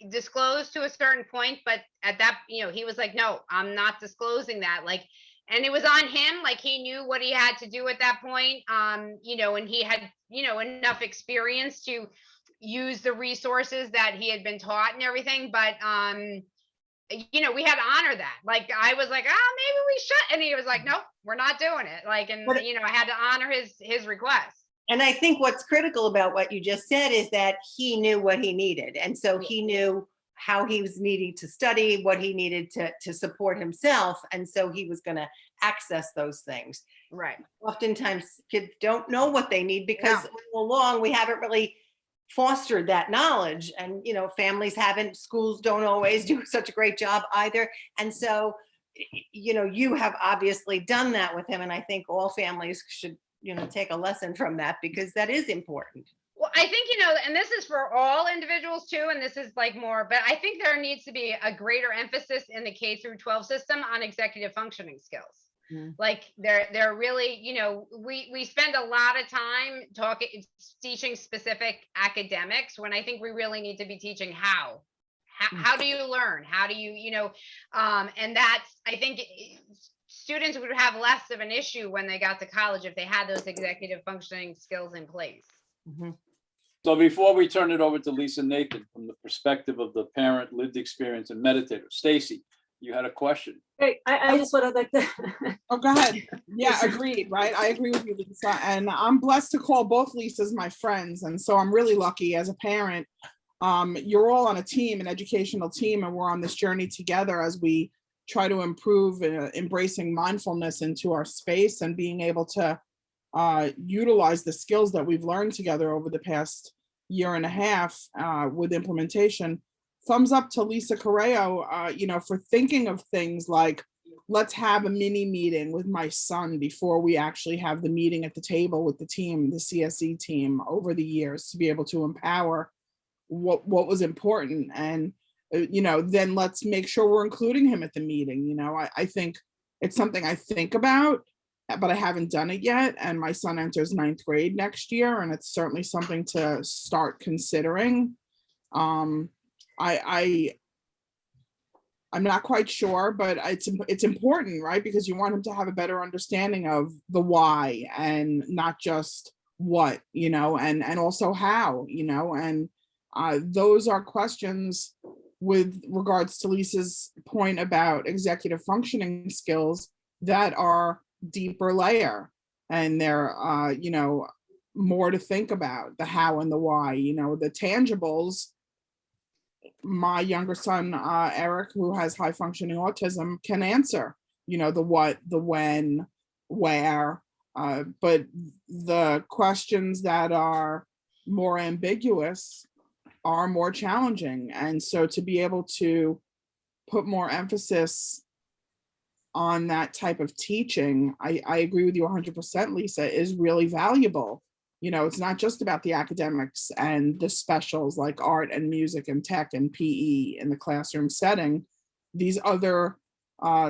disclosed to a certain point, but at that, he was like, no, I'm not disclosing that. Like, and it was on him. Like, he knew what he had to do at that point. And he had, enough experience to use the resources that he had been taught and everything. But we had to honor that. Like, I was like, oh, maybe we should, and he was like, no, we're not doing it. Like, and I had to honor his request. And I think what's critical about what you just said is that he knew what he needed. And so he knew how he was needing to study, what he needed to support himself. And so he was going to access those things. Right. Oftentimes kids don't know what they need because all along we haven't really fostered that knowledge. And, families haven't, schools don't always do such a great job either. And so, you have obviously done that with him. And I think all families should take a lesson from that, because that is important. Well, I think, and this is for all individuals too, and this is like more, but I think there needs to be a greater emphasis in the K through 12 system on executive functioning skills. Like they're really, we spend a lot of time teaching specific academics, when I think we really need to be teaching how do you learn? How do you, and that's, I think students would have less of an issue when they got to college if they had those executive functioning skills in place. Mm-hmm. So before we turn it over to Lisa Nathan, from the perspective of the parent, lived experience, and meditator, Stacy, you had a question. Hey, I just would like to. Oh, go ahead. Yeah, agreed, right? I agree with you, Lisa. And I'm blessed to call both Lisas my friends. And so I'm really lucky as a parent. You're all on a team, an educational team, and we're on this journey together as we try to improve embracing mindfulness into our space and being able to utilize the skills that we've learned together over the past year and a half with implementation. Thumbs up to Lisa Currao, for thinking of things like, let's have a mini meeting with my son before we actually have the meeting at the table with the team, the CSE team, over the years, to be able to empower what was important. And then let's make sure we're including him at the meeting. I think it's something I think about, but I haven't done it yet. And my son enters 9th grade next year, and it's certainly something to start considering. I'm not quite sure, but it's important, right? Because you want him to have a better understanding of the why, and not just what, and also how, and those are questions with regards to Lisa's point about executive functioning skills that are deeper layer, and they're more to think about, the how and the why. The tangibles, my younger son Eric, who has high functioning autism, can answer, the what, the when, where, but the questions that are more ambiguous are more challenging. And so to be able to put more emphasis on that type of teaching, I agree with you 100%, Lisa, is really valuable. It's not just about the academics and the specials like art and music and tech and PE in the classroom setting. These other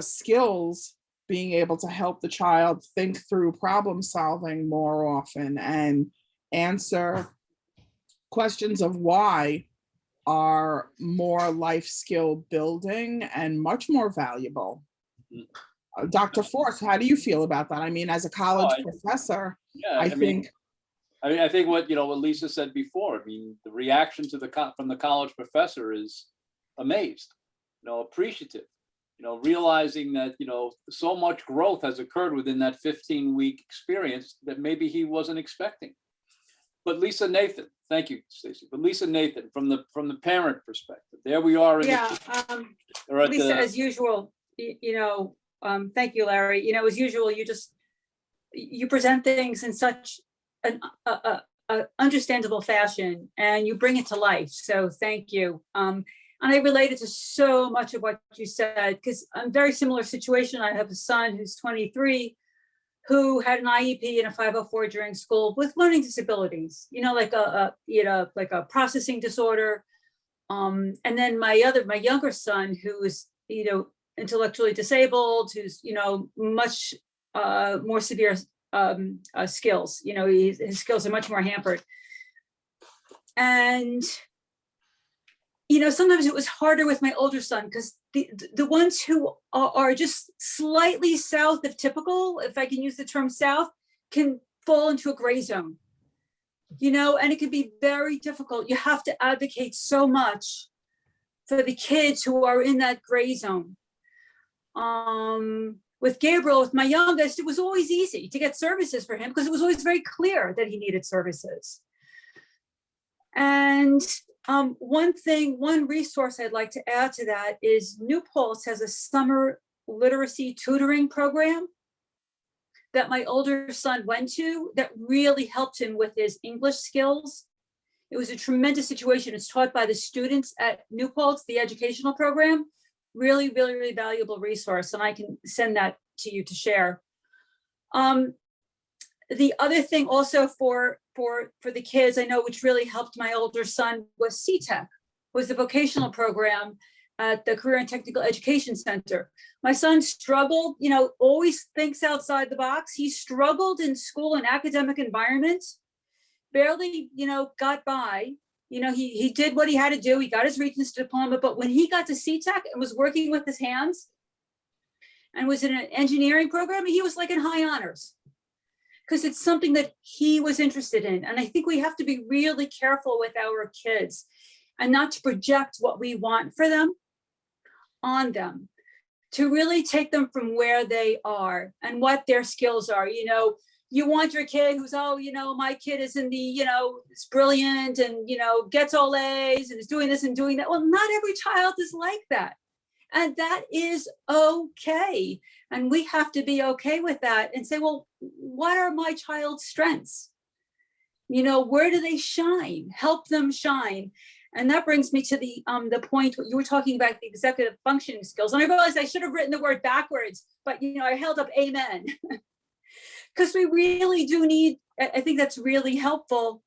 skills, being able to help the child think through problem solving more often and answer questions of why, are more life skill building and much more valuable. Dr. Force, how do you feel about that? I mean, as a college professor, Yeah, I think what what Lisa said before. I mean, the reaction to from the college professor is amazed, appreciative, realizing that so much growth has occurred within that 15-week experience that maybe he wasn't expecting. But Lisa Nathan, thank you, Stacy. But Lisa Nathan, from the parent perspective, there we are. Lisa, as usual, thank you, Larry. As usual, you present things in such an understandable fashion, and you bring it to life. So thank you. I'm And I related to so much of what you said, because I'm very similar situation. I have a son who's 23, who had an IEP and a 504 during school with learning disabilities, like a processing disorder. And then my younger son, who is, intellectually disabled, who's, much more severe skills. His skills are much more hampered. And sometimes it was harder with my older son, because the ones who are just slightly south of typical, if I can use the term south, can fall into a gray zone, and it can be very difficult. You have to advocate so much for the kids who are in that gray zone. With Gabriel, with my youngest, it was always easy to get services for him because it was always very clear that he needed services. And one resource I'd like to add to that is New Paltz has a summer literacy tutoring program that my older son went to that really helped him with his English skills. It was a tremendous situation. It's taught by the students at New Paltz, the educational program. Really, really, really valuable resource, and I can send that to you to share. The other thing also for the kids I know, which really helped my older son, was CTEC, was the vocational program at the Career and Technical Education Center. My son struggled, always thinks outside the box. He struggled in school and academic environment, barely, got by. He did what he had to do. He got his Regents diploma, but when he got to CTEC and was working with his hands and was in an engineering program, he was like in high honors, because it's something that he was interested in. And I think we have to be really careful with our kids and not to project what we want for them on them, to really take them from where they are and what their skills are. You want your kid who's, my kid is in the, it's brilliant and, gets all A's and is doing this and doing that. Well, not every child is like that. And that is okay. And we have to be okay with that and say, well, what are my child's strengths? Where do they shine? Help them shine. And that brings me to the point what you were talking about, the executive functioning skills. And I realized I should have written the word backwards, but I held up amen. Because we really do need, I think that's really helpful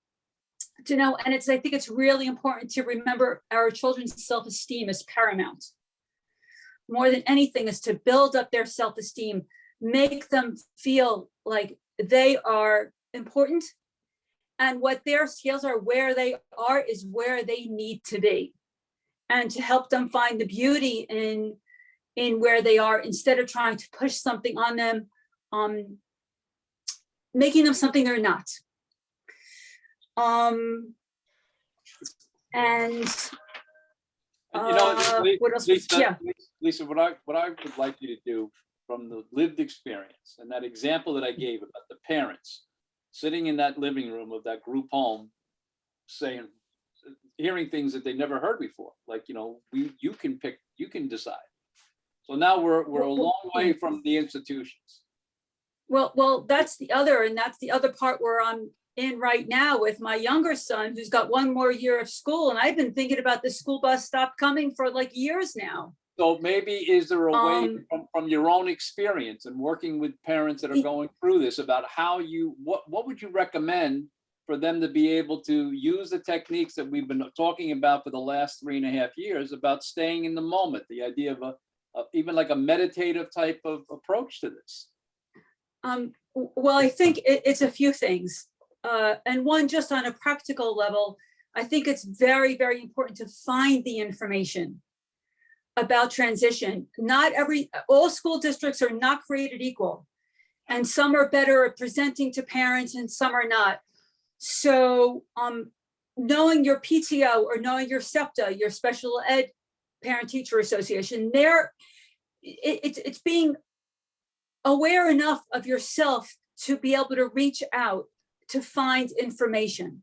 to know. And I think it's really important to remember our children's self-esteem is paramount. More than anything is to build up their self-esteem, make them feel like they are important, and what their skills are, where they are is where they need to be, and to help them find the beauty in where they are, instead of trying to push something on them, making them something they're not. What else? Lisa, what I would like you to do, from the lived experience and that example that I gave about the parents sitting in that living room of that group home, hearing things that they never heard before, like, you can pick, you can decide. So now we're a long way from the institutions. Well, that's the other part where I'm in right now with my younger son, who's got one more year of school. And I've been thinking about the school bus stop coming for like years now. So maybe, is there a way from your own experience and working with parents that are going through this, about how what would you recommend for them to be able to use the techniques that we've been talking about for the last 3.5 years, about staying in the moment, the idea of even like a meditative type of approach to this? Well, I think it's a few things. And one, just on a practical level, I think it's very, very important to find the information about transition. All school districts are not created equal, and some are better at presenting to parents and some are not. So knowing your PTO or knowing your SEPTA, your special ed parent teacher association, it's being aware enough of yourself to be able to reach out to find information.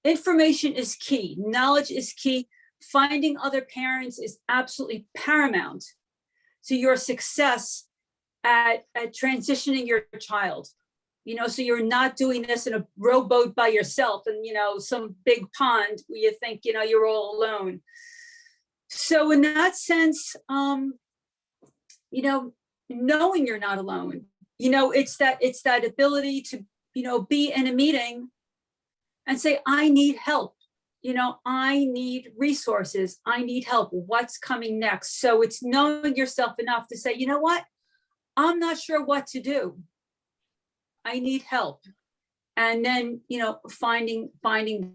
Information is key. Knowledge is key. Finding other parents is absolutely paramount to your success at transitioning your child. So you're not doing this in a rowboat by yourself and, some big pond where you think, you're all alone. So in that sense, you know, knowing you're not alone, you know, it's that ability to, you know, be in a meeting and say, I need help. You know, I need resources. I need help. What's coming next? So it's knowing yourself enough to say, you know what? I'm not sure what to do. I need help. And then, you know, finding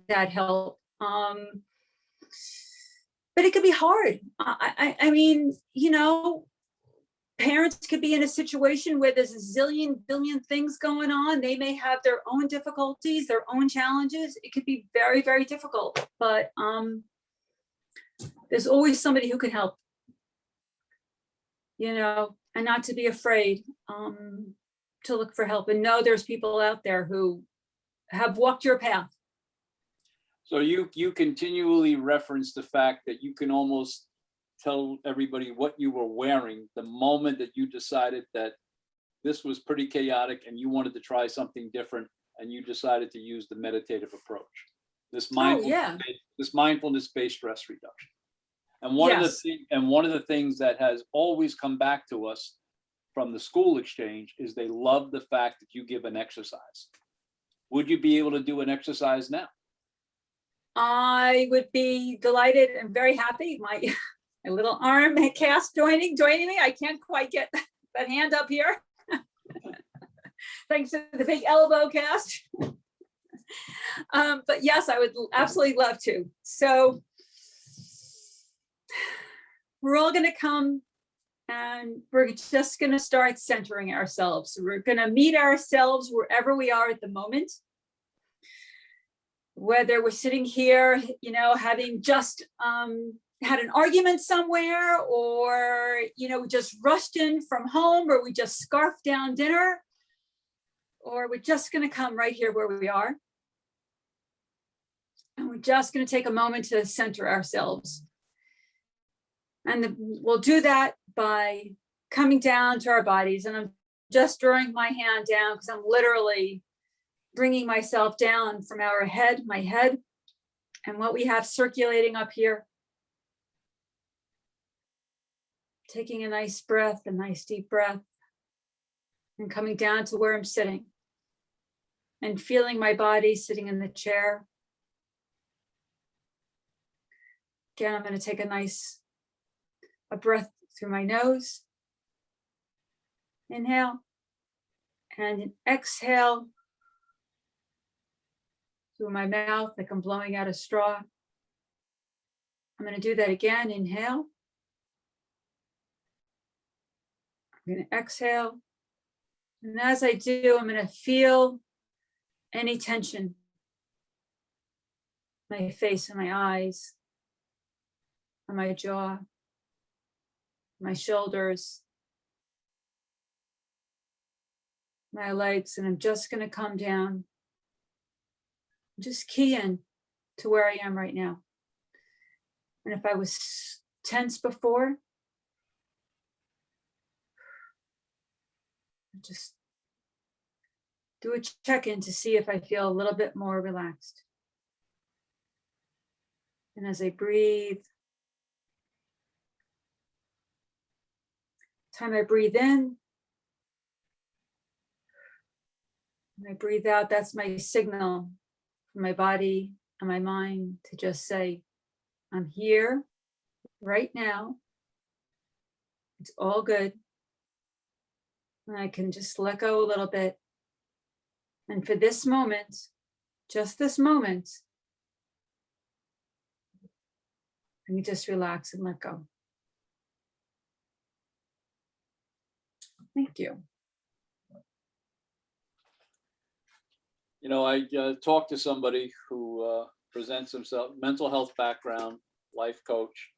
that help. But it could be hard. I mean, you know, parents could be in a situation where there's a zillion billion things going on. They may have their own difficulties, their own challenges. It could be very, very difficult, but there's always somebody who can help, you know, and not to be afraid to look for help and know there's people out there who have walked your path. So you continually reference the fact that you can almost tell everybody what you were wearing the moment that you decided that this was pretty chaotic and you wanted to try something different, and you decided to use the meditative approach, this mindfulness-based stress reduction. And one of the things that has always come back to us from the school exchange is they love the fact that you give an exercise. Would you be able to do an exercise now? I would be delighted and very happy. My little arm cast joining me. I can't quite get that hand up here. Thanks to the big elbow cast. But yes, I would absolutely love to. So we're all going to come and we're just going to start centering ourselves. We're going to meet ourselves wherever we are at the moment. Whether we're sitting here, you know, having just had an argument somewhere, or, you know, we just rushed in from home, or we just scarfed down dinner, or we're just going to come right here where we are. And we're just going to take a moment to center ourselves. And we'll do that by coming down to our bodies. And I'm just drawing my hand down because I'm literally bringing myself down from my head, and what we have circulating up here. Taking a nice breath, a nice deep breath, and coming down to where I'm sitting and feeling my body sitting in the chair. Again, I'm going to take a breath through my nose. Inhale and exhale through my mouth like I'm blowing out a straw. I'm going to do that again. Inhale. I'm going to exhale. And as I do, I'm going to feel any tension. My face and my eyes, on my jaw, my shoulders, my legs, and I'm just going to come down. Just key in to where I am right now. And if I was tense before, just do a check-in to see if I feel a little bit more relaxed. And as I breathe, time I breathe in, and I breathe out, that's my signal for my body and my mind to just say, I'm here right now. It's all good. And I can just let go a little bit. And for this moment, just this moment, I can just relax and let go. Thank you. You know, I talked to somebody who presents himself, mental health background, life coach,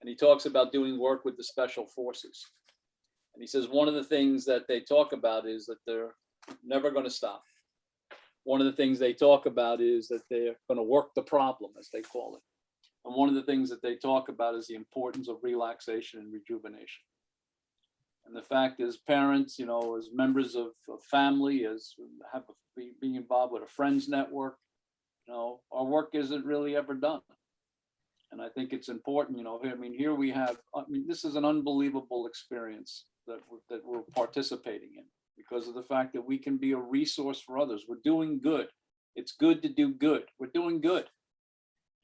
and he talks about doing work with the special forces. And he says one of the things that they talk about is that they're never going to stop. One of the things they talk about is that they're going to work the problem, as they call it. And one of the things that they talk about is the importance of relaxation and rejuvenation. And the fact is, parents, you know, as members of family, as being involved with a friends network, you know, our work isn't really ever done. And I think it's important, I mean, here we have, this is an unbelievable experience that we're participating in because of the fact that we can be a resource for others. We're doing good. It's good to do good. We're doing good.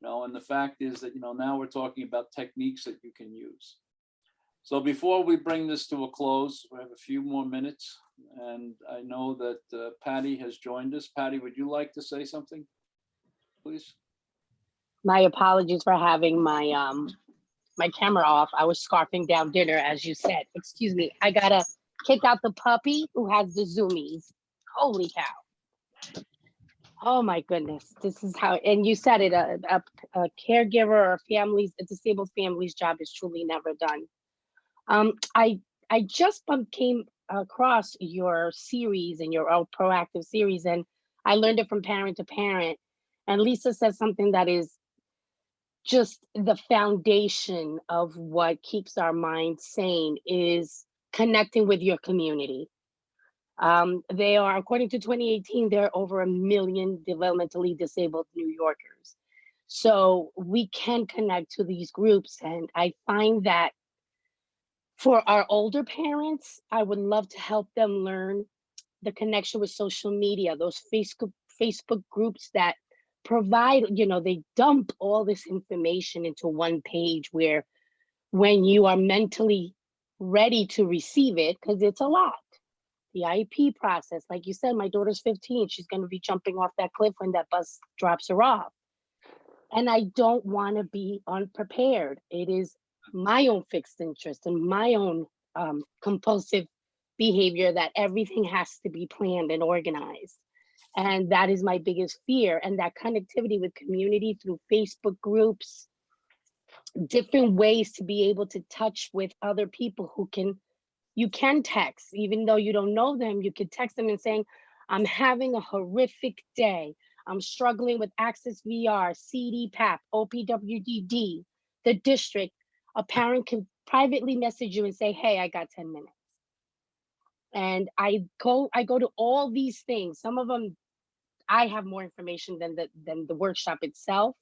And the fact is that, now we're talking about techniques that you can use. So before we bring this to a close, we have a few more minutes. And I know that Patty has joined us. Patty, would you like to say something, please? My apologies for having my my camera off. I was scarfing down dinner, as you said. Excuse me. I gotta kick out the puppy who has the zoomies. Holy cow. Oh my goodness. This is how, and you said it, a caregiver or a disabled family's job is truly never done. I just came across your series and your proactive series, and I learned it from parent to parent. And Lisa says something that is just the foundation of what keeps our mind sane is connecting with your community. They are, according to 2018, there are over 1 million developmentally disabled New Yorkers. So we can connect to these groups. And I find that for our older parents, I would love to help them learn the connection with social media, those Facebook groups that provide, they dump all this information into one page where when you are mentally ready to receive it, because it's a lot. The IEP process, like you said, my daughter's 15, she's going to be jumping off that cliff when that bus drops her off. And I don't want to be unprepared. It is my own fixed interest and my own compulsive behavior that everything has to be planned and organized. And that is my biggest fear. And that connectivity with community through Facebook groups, different ways to be able to touch with other people you can text, even though you don't know them, you can text them and saying, I'm having a horrific day. I'm struggling with Access VR, CDPAP, OPWDD, the district. A parent can privately message you and say, hey, I got 10 minutes. And I go to all these things. Some of them, I have more information than the workshop itself.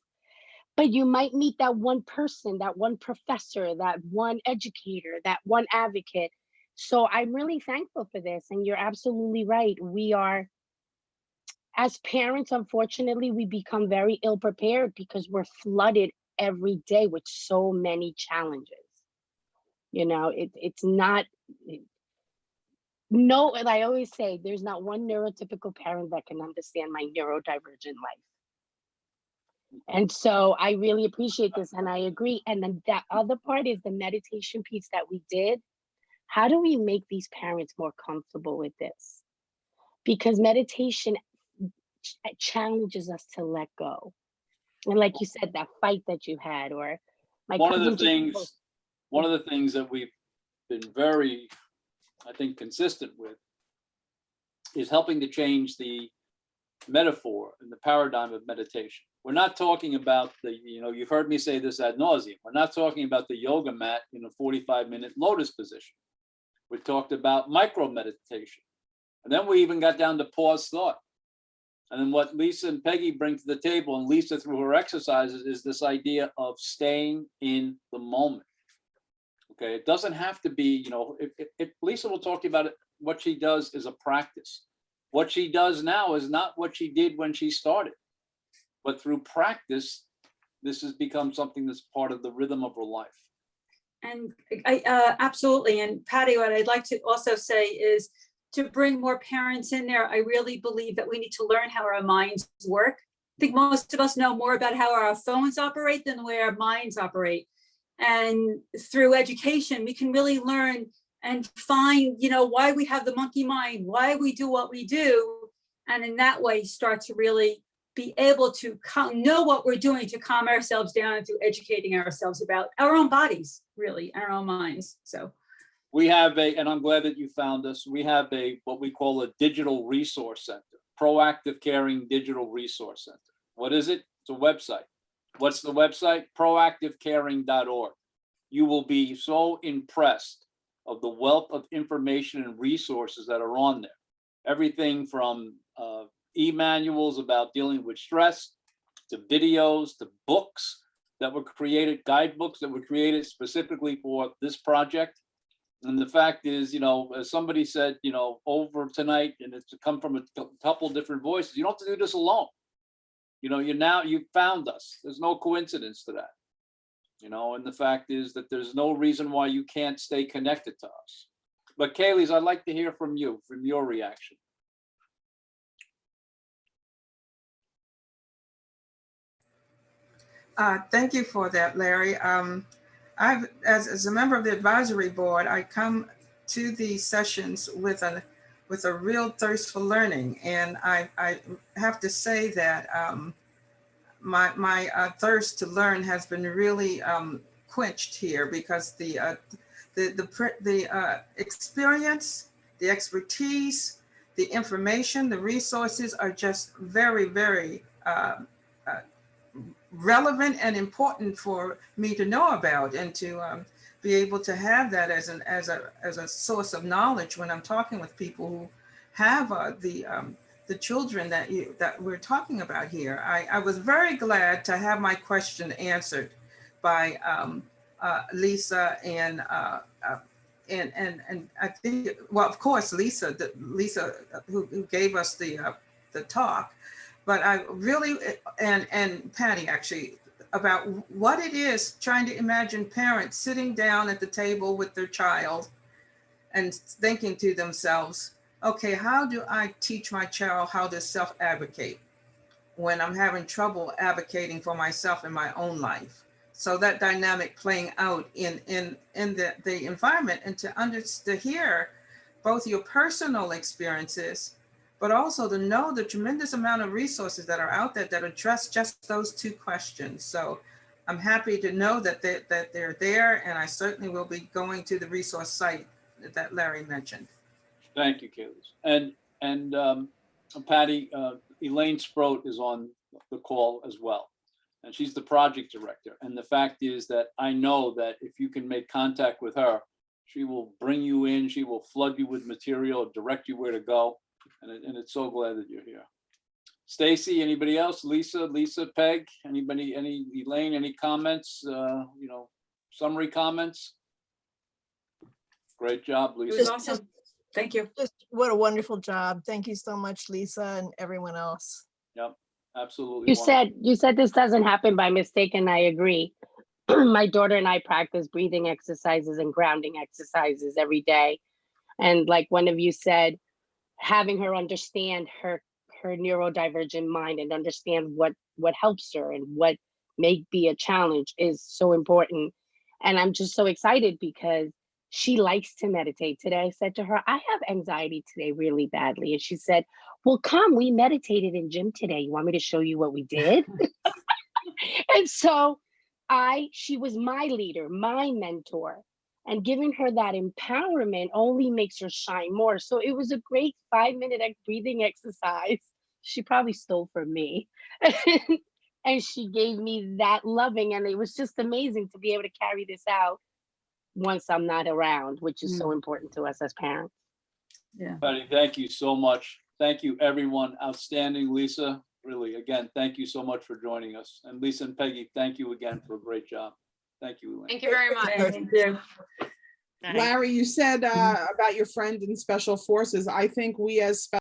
But you might meet that one person, that one professor, that one educator, that one advocate. So I'm really thankful for this. And you're absolutely right. We are, as parents, unfortunately, we become very ill prepared because we're flooded every day with so many challenges. It's not, no, and I always say there's not one neurotypical parent that can understand my neurodivergent life. And so I really appreciate this and I agree. And then that other part is the meditation piece that we did. How do we make these parents more comfortable with this? Because meditation challenges us to let go. And like you said, that fight that you had, or one of the things that we've been very, I think, consistent with is helping to change the metaphor and the paradigm of meditation. We're not talking about you've heard me say this ad nauseum. We're not talking about the yoga mat in a 45-minute lotus position. We talked about micro meditation. And then we even got down to pause thought. And then what Lisa and Peggy bring to the table, and Lisa through her exercises, is this idea of staying in the moment. Okay, it doesn't have to be, if Lisa will talk to you about it, what she does is a practice. What she does now is not what she did when she started. But through practice, this has become something that's part of the rhythm of her life. And I absolutely. And Patty, what I'd like to also say is to bring more parents in there. I really believe that we need to learn how our minds work. I think most of us know more about how our phones operate than the way our minds operate. And through education, we can really learn and find, why we have the monkey mind, why we do what we do. And in that way, start to really be able to know what we're doing to calm ourselves down through educating ourselves about our own bodies, really, our own minds. So we have and I'm glad that you found us, we have what we call a digital resource center, Proactive Caring Digital Resource Center. What is it? It's a website. What's the website? proactivecaring.org. You will be so impressed of the wealth of information and resources that are on there. Everything from e-manuals about dealing with stress, to videos, to books, that were created, guidebooks that were created specifically for this project. And the fact is, as somebody said, over tonight, and it's come from a couple different voices, you don't have to do this alone. You found us. There's no coincidence to that. And the fact is that there's no reason why you can't stay connected to us. But Kaylee's, I'd like to hear from you, from your reaction. Thank you for that, Larry. As a member of the advisory board, I come to these sessions with a real thirst for learning, and I have to say that my thirst to learn has been really quenched here, because the experience, the expertise, the information, the resources are just very, very relevant and important for me to know about, and to be able to have that as a source of knowledge when I'm talking with people who have the children that we're talking about here. I was very glad to have my question answered by Lisa, and I think, well, of course, Lisa who gave us the talk. But I really, and Patty actually, about what it is, trying to imagine parents sitting down at the table with their child and thinking to themselves, okay, how do I teach my child how to self-advocate when I'm having trouble advocating for myself in my own life? So that dynamic playing out in the environment, and to hear both your personal experiences, but also to know the tremendous amount of resources that are out there that address just those two questions. So I'm happy to know that they're there, and I certainly will be going to the resource site that Larry mentioned. Thank you, Kaylee. And Patty, Elaine Sproat is on the call as well, and she's the project director. And the fact is that I know that if you can make contact with her, she will bring you in, she will flood you with material, direct you where to go. And it's so glad that you're here. Stacy, anybody else? Lisa, Peg, anybody, Elaine, any comments, summary comments? Great job, It was Lisa. awesome. Thank you. Just what a wonderful job. Thank you so much, Lisa, and everyone else. Yep, absolutely. You said this doesn't happen by mistake, and I agree. My daughter and I practice breathing exercises and grounding exercises every day. And like one of you said, having her understand her neurodivergent mind and understand what helps her and what may be a challenge is so important. And I'm just so excited because she likes to meditate. Today I said to her, I have anxiety today really badly. And she said, well, come, we meditated in gym today. You want me to show you what we did? And so she was my leader, my mentor. And giving her that empowerment only makes her shine more. So it was a great 5-minute breathing exercise. She probably stole from me. And she gave me that loving. And it was just amazing to be able to carry this out once I'm not around, which is so important to us as parents. Yeah. Patty, thank you so much. Thank you, everyone. Outstanding, Lisa. Really, again, thank you so much for joining us. And Lisa and Peggy, thank you again for a great job. Thank you, Elaine. Thank you very much. Thank you. Larry, you said about your friend in special forces. I think we as